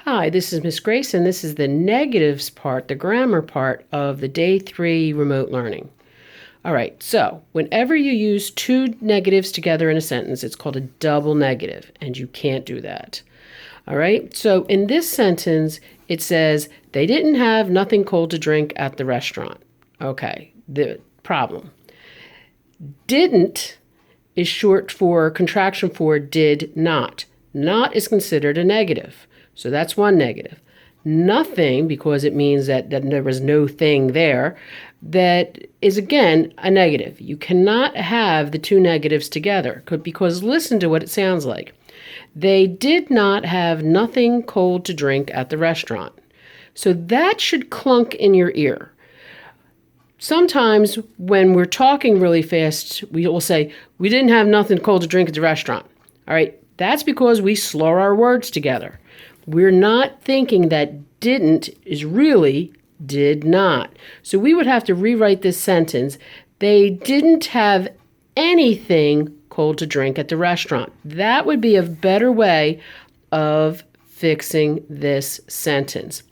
Hi, this is Miss Grace, and this is the negatives part, the grammar part of the Day 3 remote learning. All right, so whenever you use two negatives together in a sentence, it's called a double negative, and you can't do that. All right, so in this sentence, it says, they didn't have nothing cold to drink at the restaurant. Okay, the problem. Didn't is short for contraction for did not. Not is considered a negative. So that's one negative. Nothing, because it means that there was no thing there, that is again a negative. You cannot have the two negatives together because listen to what it sounds like. They did not have nothing cold to drink at the restaurant. So that should clunk in your ear. Sometimes when we're talking really fast, we will say, we didn't have nothing cold to drink at the restaurant. All right, that's because we slur our words together. We're not thinking that didn't is really did not. So we would have to rewrite this sentence. They didn't have anything cold to drink at the restaurant. That would be a better way of fixing this sentence.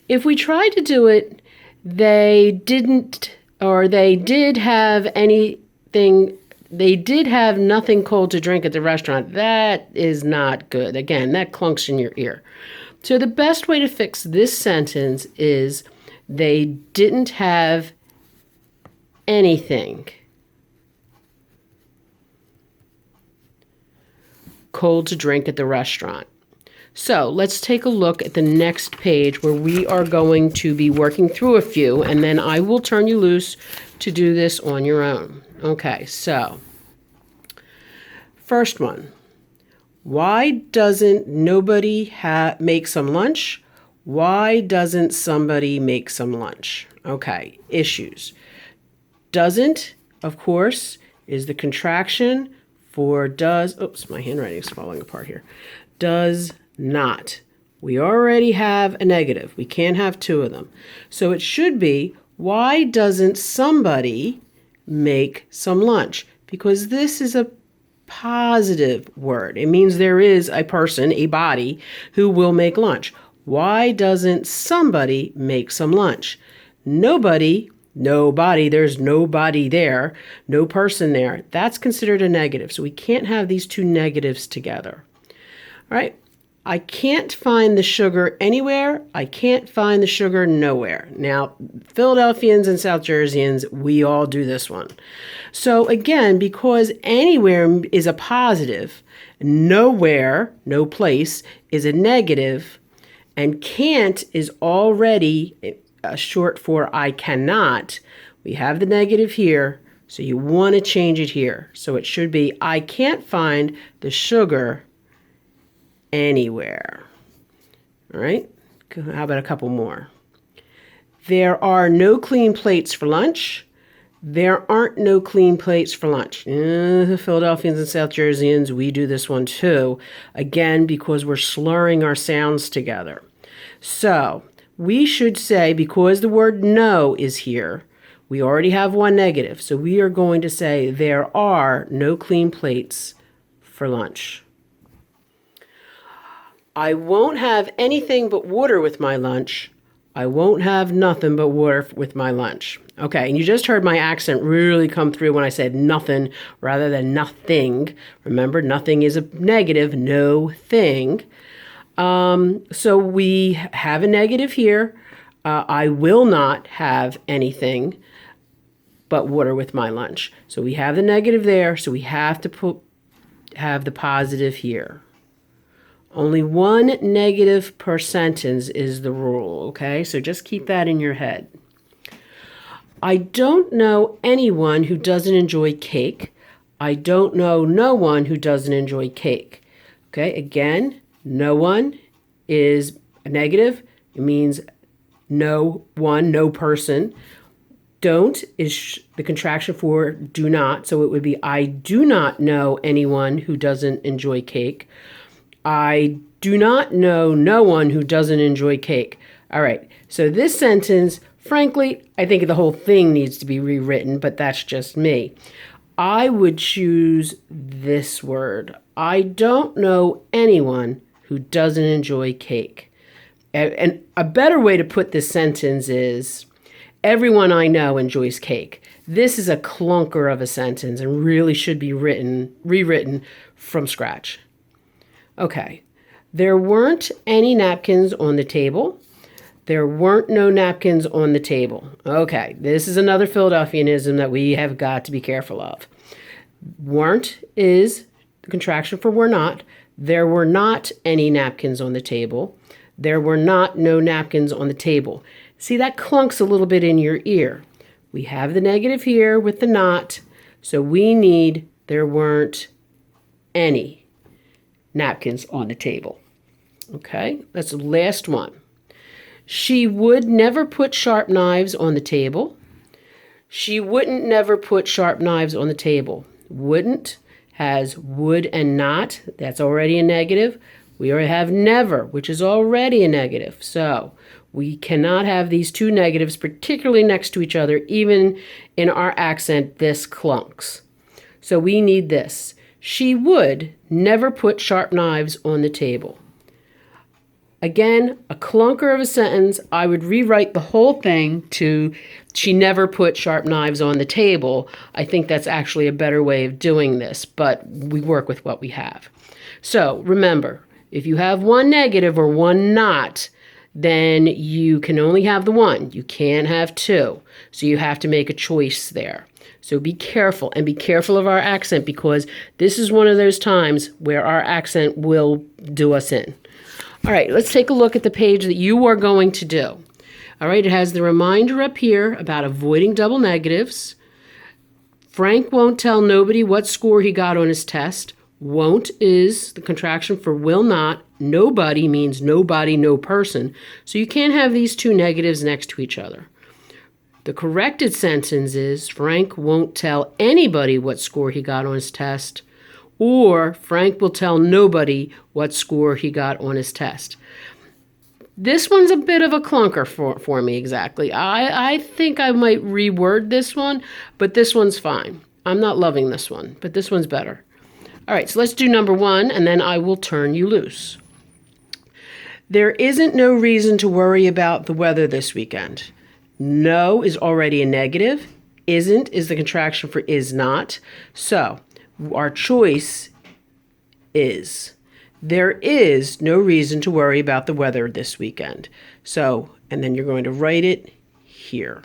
If we try to do it, they didn't, or they did have anything, they did have nothing cold to drink at the restaurant. That is not good. Again, that clunks in your ear. So the best way to fix this sentence is they didn't have anything cold to drink at the restaurant. So let's take a look at the next page where we are going to be working through a few, and then I will turn you loose to do this on your own. Okay, so first one. Why doesn't nobody make some lunch? Why doesn't somebody make some lunch? Okay, issues. Doesn't, of course, is the contraction for does. Oops, my handwriting is falling apart here. Does not. We already have a negative. We can't have two of them. So it should be, why doesn't somebody make some lunch? Because this is a positive word. It means there is a person, a body, who will make lunch. Why doesn't somebody make some lunch? Nobody, there's nobody there, no person there. That's considered a negative. So we can't have these two negatives together. All right. I can't find the sugar anywhere. I can't find the sugar nowhere. Now, Philadelphians and South Jerseyans, we all do this one. So again, because anywhere is a positive, nowhere, no place, is a negative, and can't is already short for I cannot, we have the negative here, so you want to change it here. So it should be, I can't find the sugar anywhere. All right, how about a couple more? There are no clean plates for lunch. There aren't no clean plates for lunch. Philadelphians and South Jerseyans, we do this one too. Again, because we're slurring our sounds together. So we should say, because the word no is here, we already have one negative. So we are going to say, there are no clean plates for lunch. I won't have anything but water with my lunch. I won't have nothing but water with my lunch. Okay, and you just heard my accent really come through when I said nothing rather than nothing. Remember, nothing is a negative, no thing. So we have a negative here. I will not have anything but water with my lunch. So we have the negative there, so we have to have the positive here. Only one negative per sentence is the rule, okay? So just keep that in your head. I don't know anyone who doesn't enjoy cake. I don't know no one who doesn't enjoy cake. Okay, again, no one is a negative. It means no one, no person. Don't is the contraction for do not. So it would be, I do not know anyone who doesn't enjoy cake. I do not know no one who doesn't enjoy cake. All right, so this sentence, frankly, I think the whole thing needs to be rewritten, but that's just me. I would choose this word. I don't know anyone who doesn't enjoy cake. And a better way to put this sentence is, everyone I know enjoys cake. This is a clunker of a sentence and really should be rewritten from scratch. Okay. There weren't any napkins on the table. There weren't no napkins on the table. Okay, this is another Philadelphianism that we have got to be careful of. Weren't is the contraction for were not. There were not any napkins on the table. There were not no napkins on the table. See, that clunks a little bit in your ear. We have the negative here with the not, so we need there weren't any napkins on the table. Okay, that's the last one. She would never put sharp knives on the table. She wouldn't never put sharp knives on the table. Wouldn't has would and not. That's already a negative. We already have never, which is already a negative. So we cannot have these two negatives, particularly next to each other. Even in our accent, this clunks. So we need this. She would never put sharp knives on the table. Again, a clunker of a sentence. I would rewrite the whole thing to she never put sharp knives on the table. I think that's actually a better way of doing this, but we work with what we have. So remember, if you have one negative or one not, then you can only have the one. You can't have two. So you have to make a choice there. So be careful, and be careful of our accent, because this is one of those times where our accent will do us in. All right, let's take a look at the page that you are going to do. All right, it has the reminder up here about avoiding double negatives. Frank won't tell nobody what score he got on his test. Won't is the contraction for will not. Nobody means nobody, no person. So you can't have these two negatives next to each other. The corrected sentence is Frank won't tell anybody what score he got on his test. Or Frank will tell nobody what score he got on his test. This one's a bit of a clunker for me exactly. I think I might reword this one, but this one's fine. I'm not loving this one, but this one's better. All right, so let's do number one, and then I will turn you loose. There isn't no reason to worry about the weather this weekend. No is already a negative. Isn't is the contraction for is not. So our choice is, there is no reason to worry about the weather this weekend. So, and then you're going to write it here.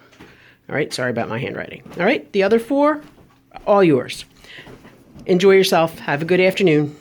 All right, sorry about my handwriting. All right, the other four, all yours. Enjoy yourself. Have a good afternoon.